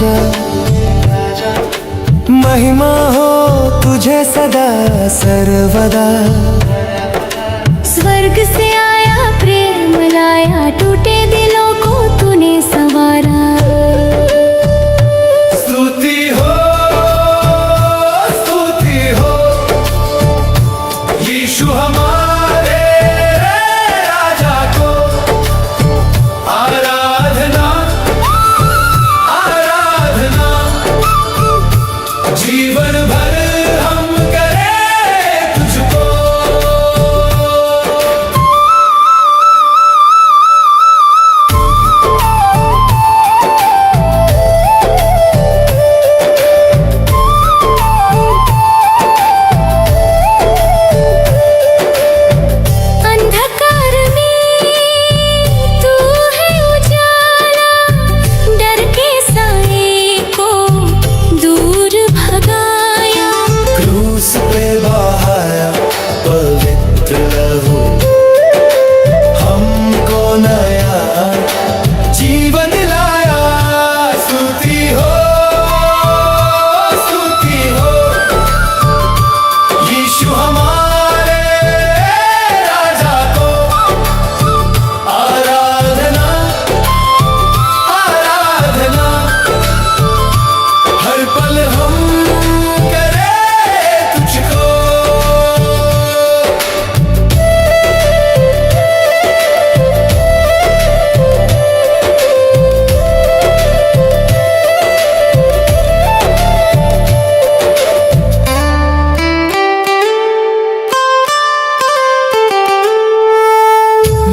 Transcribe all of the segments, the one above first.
राजा। महिमा हो तुझे सदा सर्वदा। स्वर्ग से आया प्रेम लाया, टूटे दिलों को तूने संवारा। स्तुति हो यीशु हमारे राजा को। आराधना आराधना, जीवन भर हम करें तुझको। अंधकार में तू है उजाला, डर के साए को दूर भगाया। क्रूस पे बहाया पवित्र लहू, हमको नया जीवन लाया। स्तुति हो यीशु हमारे राजा को। आराधना आराधना, हर पल हम करें तुझको।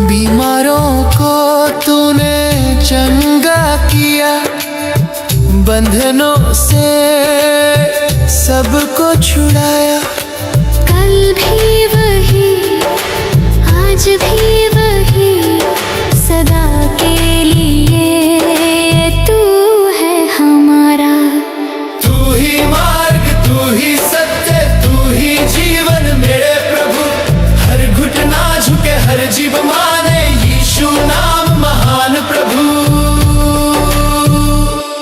बीमारों को तूने चंगा किया, बंधनों से सबको छुड़ाया। कल भी वही आज भी वही, सदा के लिए तू है हमारा। तू ही मार्ग, तू ही सत्य, तू ही जीवन मेरे प्रभु। हर घुटना झुके, हर जीव माने, यीशु नाम महान प्रभु।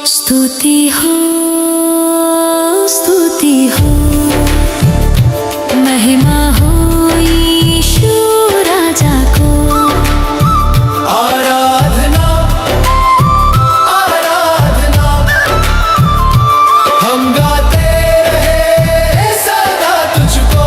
स्तुति हो महिमा हो यीशु राजा को। आराधना आराधना, हम गाते रहे सदा तुझको।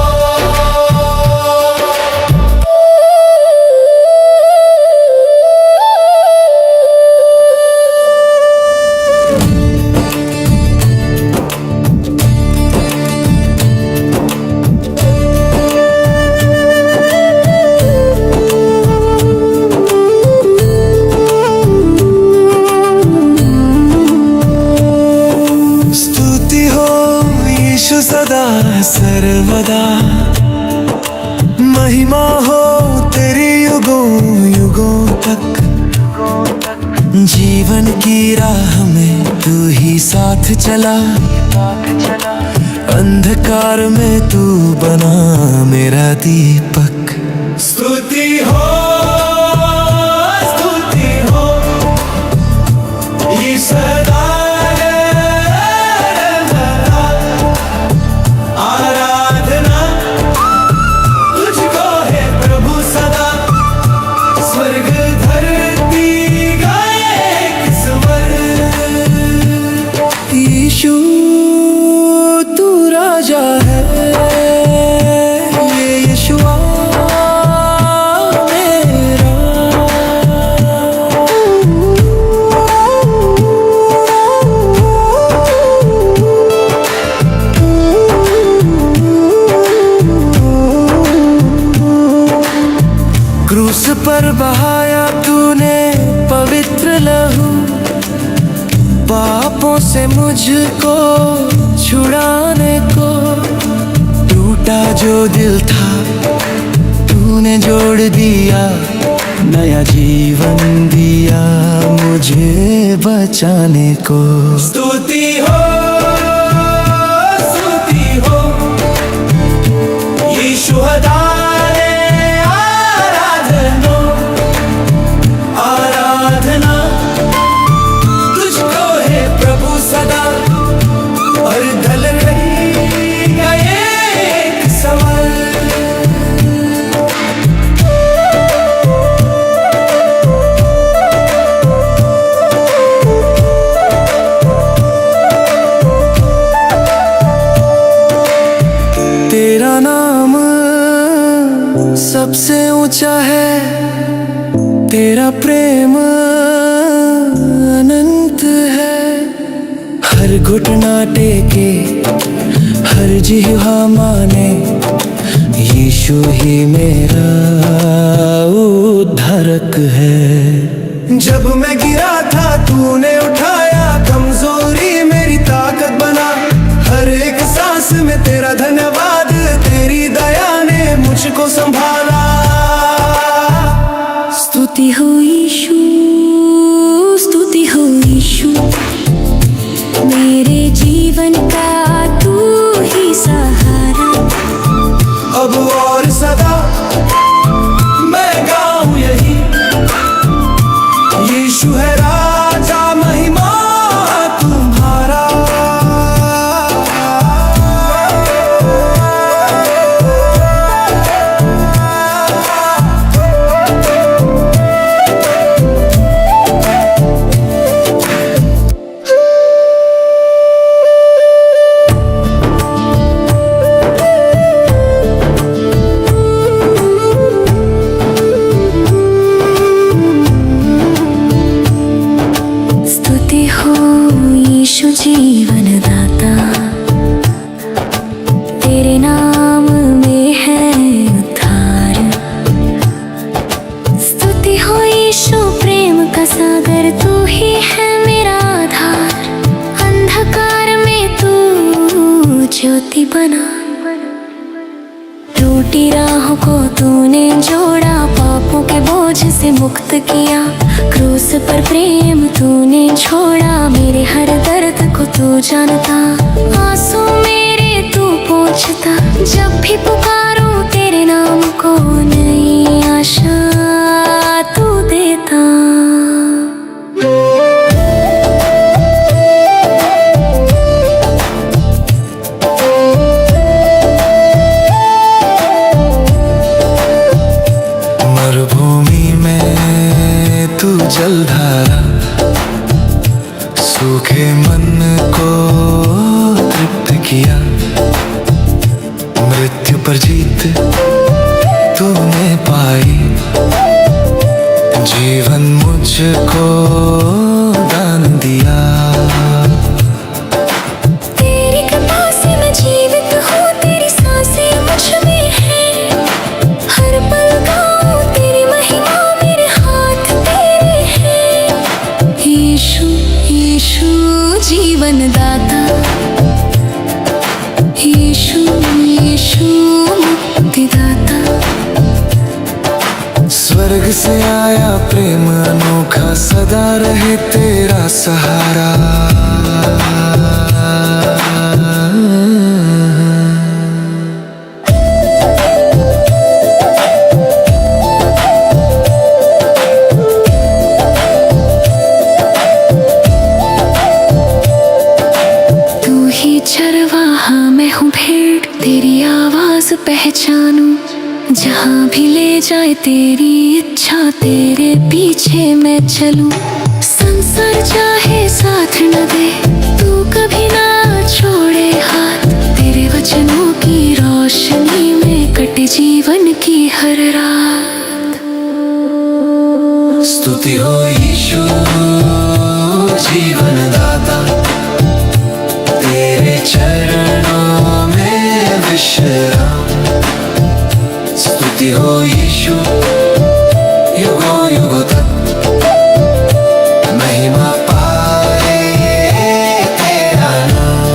स्तुति हो यीशु सदा सर्वदा। महिमा हो तेरी युगों युगों तक। जीवन की राह में तू ही साथ चला, अंधकार में तू बना मेरा दीपक। स्तुति हो ये सदा आराधना तुझको है प्रभु सदा। स्वर्ग धरती गाए एक स्वर। यीशु तू राजा है, ये यीशुआ मेरा। क्रूस पर बहाया तूने पवित्र लहू, पापों से मुझको छुड़ाने को। टूटा जो दिल था तूने जोड़ दिया, नया जीवन दिया मुझे बचाने को। स्तुति हो यीशु हदारे। आराधना तुझको है प्रभु। सबसे ऊंचा है तेरा प्रेम, अनंत है। हर घुटना टेके, हर जिह्वा माने, यीशु ही मेरा उद्धारक है। जब मैं गिरा था तूने उठाया, कमजोरी मेरी ताकत बना। हर एक सांस में तेरा धन्यवाद, तेरी दया ने मुझको संभाला। स्तुति हो यीशु, स्तुति हो यीशु, मेरे जीवन का तू ही सहारा। अब और सदा मैं गाऊं यही, यीशु है राजा, महिमा तुम्हारा। स्तुति हो यीशु जीवन दाता, तेरे नाम में है उद्धार। स्तुति हो यीशु प्रेम का सागर, तू ही है मेरा आधार। अंधकार में तू ज्योति बना, टूटी राहों को तूने जोड़ा, पापों के बोझ से मुक्त किया। क्रूस पर प्रेम तूने छोड़ा, मेरे हर दर्द को तू जानता। आंसू मेरे तू पोंछता, जब भी पुकारूं तेरे नाम को, नई आशा तू देता। मरुभूमि में तू जलधारा, सूखे मन को तृप्त किया। मृत्यु पर जीत तूने पाई, जीवन मुझको दान दिया। तेरी कृपा से मैं जीवित हूँ, तेरी सांसें मुझ में है। हर पल गाऊं तेरी महिमा, मेरे हाथ तेरे हैं। यीशु यीशु जीवन दाता, यीशु यीशु मुक्तिदाता। स्वर्ग से आया प्रेम अनोखा, सदा रहे तेरा सहारा। तू ही चरवाहा, मैं हूँ भेड़, तेरी आवाज पहचानूं। जहाँ भी ले जाए तेरी इच्छा, तेरे पीछे मैं चलूं। संसार चाहे साथ न दे, तू कभी ना छोड़े हाथ। तेरे वचनों की रोशनी में कटे जीवन की हर रात। स्तुति हो यीशु जीवन दाता, तेरे चरणों में विश्राम। स्तुति हो यीशु युगों युगों तक, महिमा पाए तेरा नाम।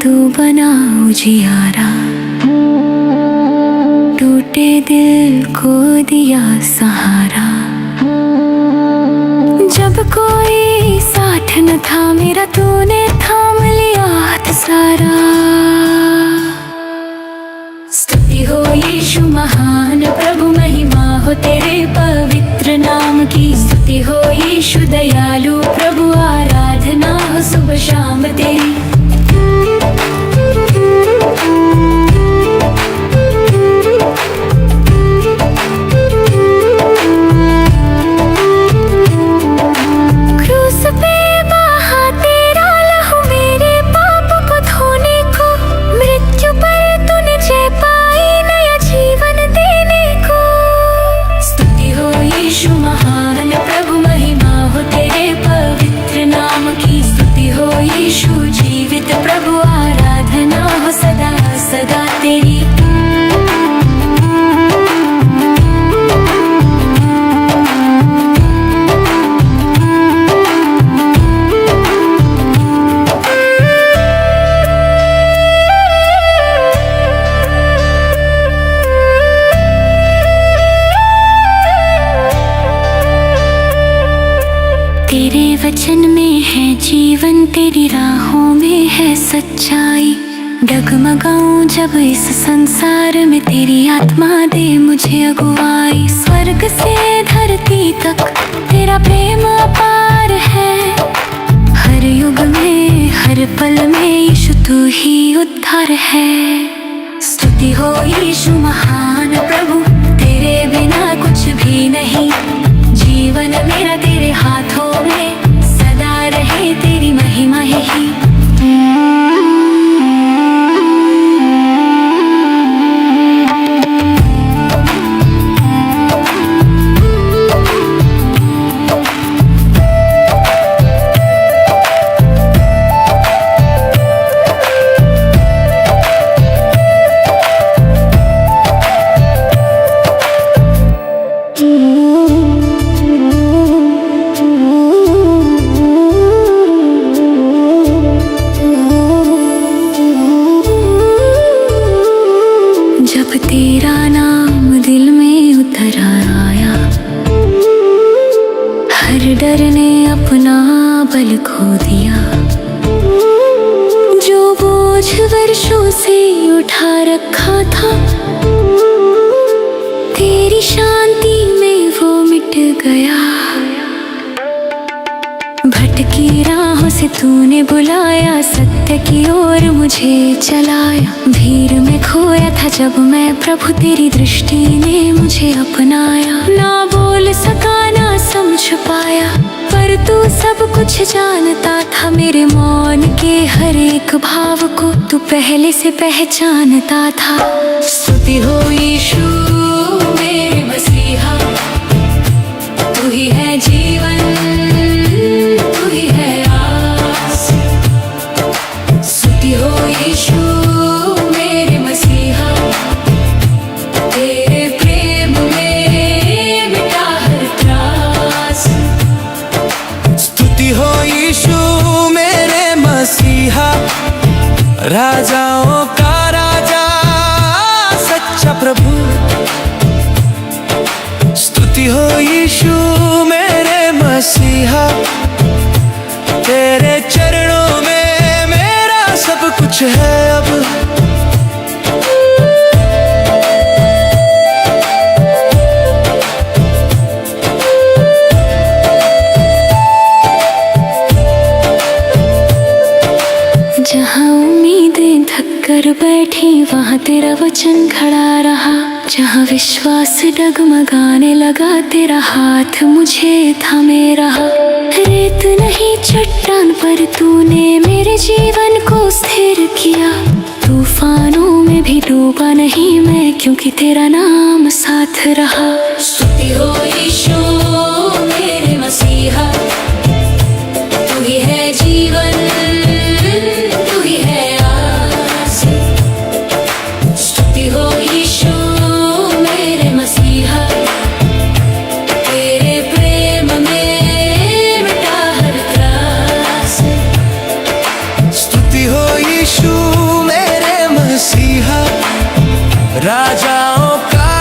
तू बना उजियारा, टूटे दिल को दिया सहारा। जब कोई साथ न था मेरा, तूने थाम लिया हाथ सारा। स्तुति हो यीशु महान प्रभु, महिमा हो तेरे पवित्र नाम की। स्तुति हो यीशु दयालु प्रभु, आराधना हो सुबह शाम तेरी। क्रूस पे बहा तेरा लहू मेरे पाप को धोने को। मृत्यु पर तूने जय पाई, नया जीवन देने को। स्तुति हो यीशु महान प्रभु, महिमा हो तेरे पवित्र नाम की। स्तुति हो यीशु जीवित प्रभु, आराधना हो सदा सदा तेरी। तेरे वचन में है जीवन, तेरी राहों में है सच्चाई। डगमगाऊं जब इस संसार में, तेरी आत्मा दे मुझे अगुवाई। स्वर्ग से धरती तक तेरा प्रेम अपार है। हर युग में हर पल में यीशु तू ही उद्धार है। स्तुति हो यीशु महान प्रभु, तेरे बिना कुछ भी नहीं। जीवन मेरा तेरे हाथों में, सदा रहे तेरी महिमा ही। जब तेरा नाम दिल में उतर आया, हर डर ने अपना बल खो दिया। जो बोझ वर्षों से उठा रखा था, तेरी शांति में वो मिट गया। भटकी राहों से तूने बुलाया, सत्य की ओर मुझे चलाया। भीड़ में खोया था जब मैं, प्रभु तेरी दृष्टि ने मुझे अपनाया। ना बोल सका ना समझ पाया, पर तू सब कुछ जानता था। मेरे मौन के हर एक भाव को तू पहले से पहचानता था। स्तुति हो यीशु मेरे मसीहा, तू ही है जीवन, तू ही है आस। स्तुति हो यीशु मेरे मसीहा, तेरे प्रेम में मिटा हर त्रास। स्तुति हो यीशु मेरे मसीहा, राजाओं का राजा सच्चा प्रभु। स्तुति हो यीशु मेरे मसीहा, तेरे चरणों में मेरा सब कुछ है अब। जहाँ उम्मीदें थक कर बैठी, वहाँ तेरा वचन खड़ा रहा। जहाँ विश्वास डगमगाने लगा, तेरा हाथ मुझे थामे रहा। रेत नहीं चट्टान पर तूने मेरे जीवन को स्थिर किया। तूफानों में भी डूबा नहीं मैं, क्योंकि तेरा नाम साथ रहा। स्तुति हो यीशु मेरे मसीहा, तू ही है जीवन, तू ही है आस। स्तुति हो यीशु मेरे मसीहा, तेरे प्रेम में मिटा हर त्रास। स्तुति हो यीशु मेरे मसीहा, राजाओं का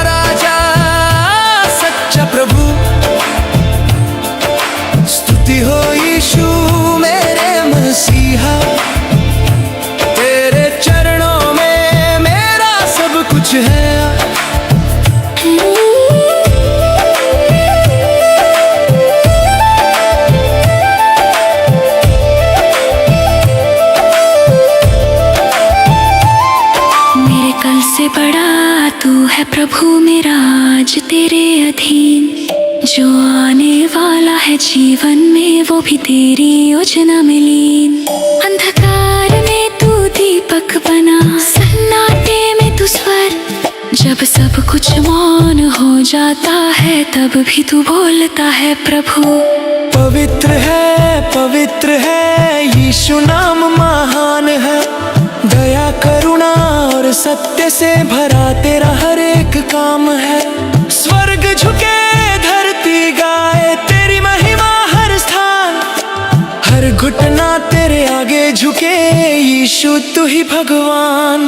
प्रभु मेरा आज तेरे अधीन। जो आने वाला है जीवन में वो भी तेरी योजना में लीन। अंधकार में तू दीपक बना, सन्नाटे में तू स्वर। जब सब कुछ मौन हो जाता है तब भी तू बोलता है प्रभु। पवित्र है यीशु नाम महान है। दया करुणा और सत्य से भरा तेरा हर एक काम है। स्वर्ग झुके धरती गाए तेरी महिमा हर स्थान। हर घुटना तेरे आगे झुके यीशु तू ही भगवान।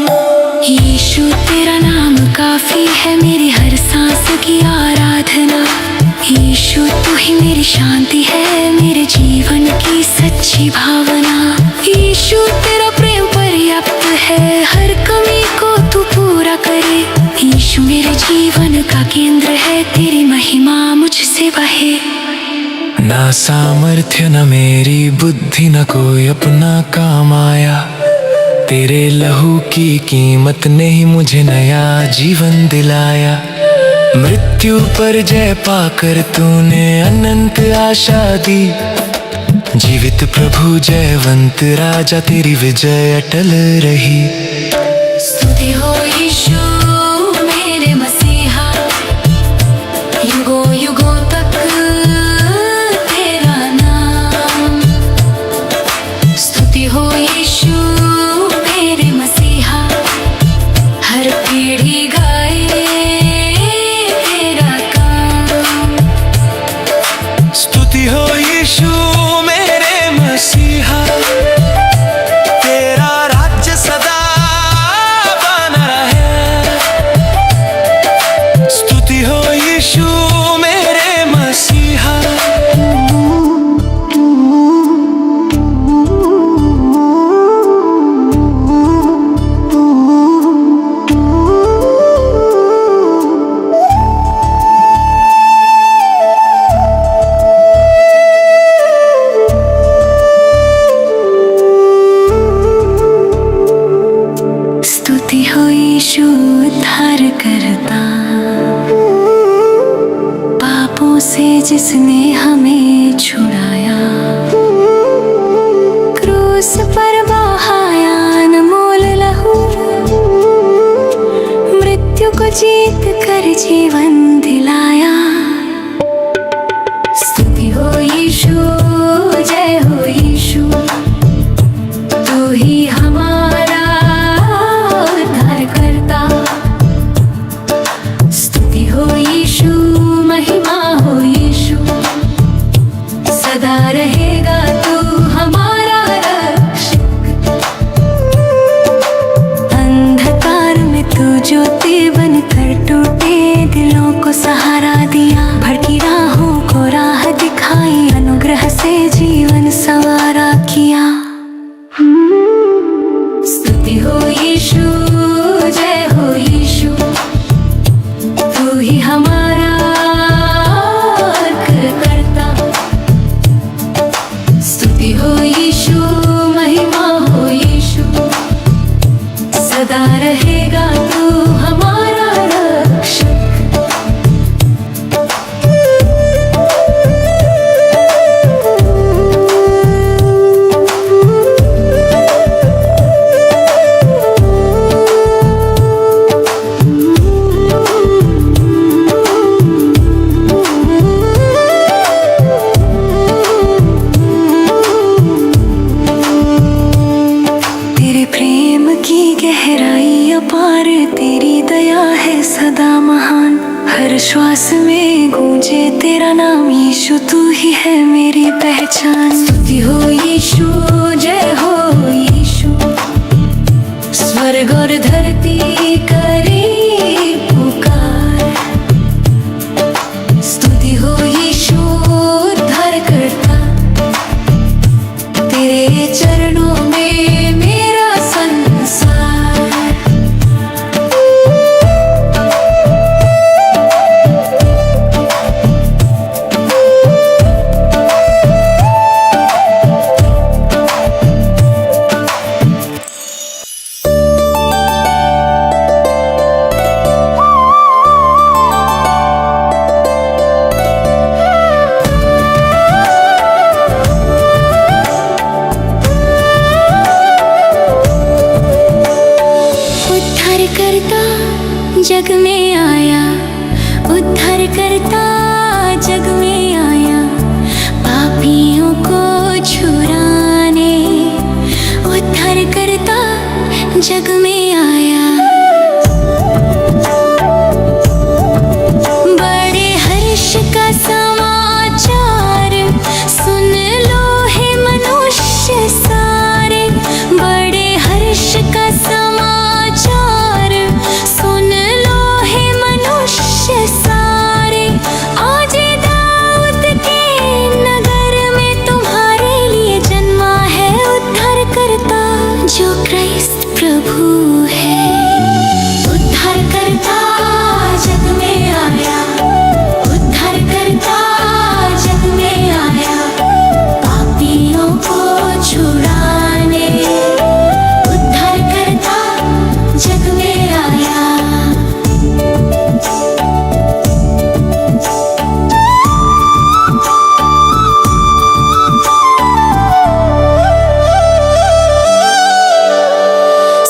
यीशु तेरा नाम काफी है मेरी हर सांस की आराधना। यीशु तू ही मेरी शांति है, मेरे जीवन की सच्ची भावना। यीशु तेरा प्रेम पर्याप्त है, हर कमी को तू पूरा करे। यीशु मेरे जीवन का केंद्र है, तेरी महिमा मुझसे बहे। ना सामर्थ्य न मेरी बुद्धि न कोई अपना काम आया। तेरे लहू की कीमत ने ही मुझे नया जीवन दिलाया। मृत्यु पर जय पाकर तूने अनंत आशा दी। जीवित प्रभु जयवंत राजा तेरी विजय अटल रही। स्तुति हो यीशु मेरे मसीहा, युगों युगों तक तेरा नाम। स्तुति हो यीशु मेरे मसीहा, हर पीढ़ी गाए तेरा काम। स्तुति हो यीशु मेरे मसीहा, तेरा राज्य सदा बना रहे। स्तुति हो यीशु मेरे मसीहा। स्तुति हो यीशु उद्धार करता, पापों से जिसने हमें छुड़ाया। क्रूस पर बहाया अनमोल लहू, मृत्यु को जीत कर जीवन दिलाया। स्तुति हो यीशु, जय हो यीशु, तू ही हमारा उद्धार करता। स्तुति हो यीशु, महिमा हो यीशु, सदा रहेगा तू हमारा रक्षक। अंधकार में तू ज्योति बनकर टूटे दिलों को सहारा दिया। भटकी राहों को राह दिखाई, अनुग्रह से जीवन संवारा किया। स्तुति हो यीशु, जय हो यीशु, तू ही हमारा करता। स्तुति हो यीशु, महिमा हो यीशु, सदा रहेगा तू हमारा रक्षक। तेरे प्रेम की गहराई अपार, तेरी दया है सदा महान। हर श्वास में गूंजे तेरा नाम, यीशु तू ही है मेरी पहचान। स्तुति हो यीशु, जय हो यीशु, स्वर्ग और धरती करे पुकार। स्तुति हो यीशु उद्धार करता, तेरे चरणों में मेरा संसार। जग में आया, उद्धार करता जग में आया, पापियों को छुड़ाने उद्धार करता जग में आया। बड़े हर्ष का समाचार सुन लो हे मनुष्य सारे, बड़े हर्ष का समाचार सुन लो हे मनुष्य सारे। आज दाऊद के नगर में तुम्हारे लिए जन्मा है उद्धार करता, जो क्राइस्ट प्रभु है। उद्धार करता जग में आया, उद्धार करता जग में आया, पापियों को छुड़ाने उद्धार करता जग में आया।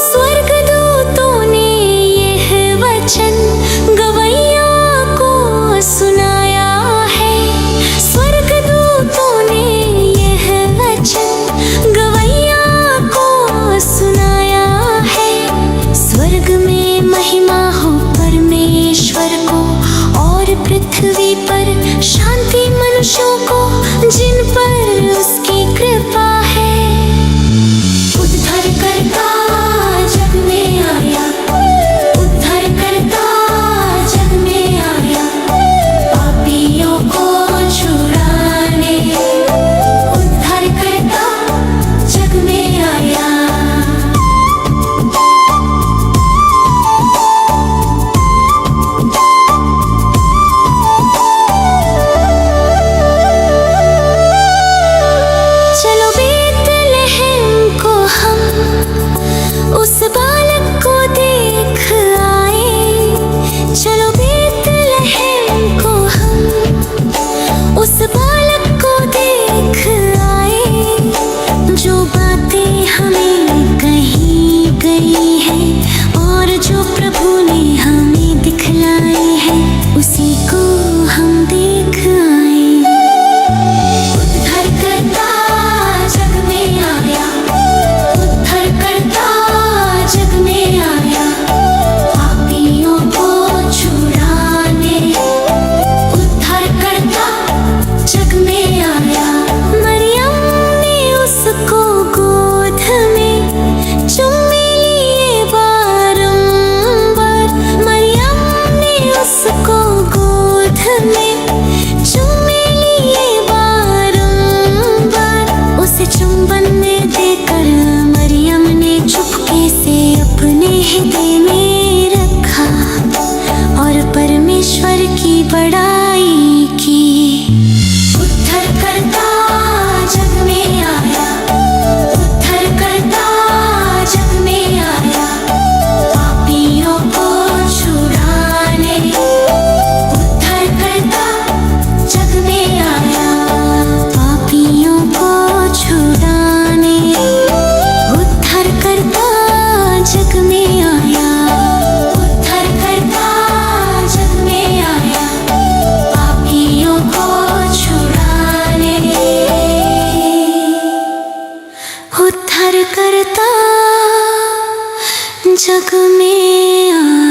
स्वर्गदूतों ने यह वचन गवैया को सुनाया है, स्वर्गदूतों ने यह वचन गवैया को सुनाया है। स्वर्ग में महिमा हो परमेश्वर को, और पृथ्वी पर शांति मनुष्यों को जिन पर उसकी कृपा है। उद्धार करता जग में आया, उद्धार करता जग में आया, पापियों को छुड़ाने उद्धार करता जग में आया। चलो बेतलहम को हम उस बालक को देख आए, चलो बेतलहम को हम उस बालक को देख आए। जो बातें हमें कही गई है और जो प्रभु ने हमें दिखलाई है, उसी को हम देख आए। उद्धार करता जग में आया, उद्धार करता जग में आया, पापियों को छुड़ाने उद्धार करता जग में आया। मरियम ने उसको गोद में चुम्मे लिए बारंबार, मरियम ने उसको गोद में चुम्मे लिए बारंबार। उसे चुंबन देकर मरियम ने चुपके से अपने हृदय में रखा और परमेश्वर की बड़ाई की। उद्धार करता जग में आया, उद्धार करता जग में आया, पापियों को छुड़ाने उद्धार करता जग में आया, पापियों को छुड़ाने उद्धार करता जग में आया, उद्धार करता जग में आया, पापियों को छुड़ाने उद्धार करता जग में आया।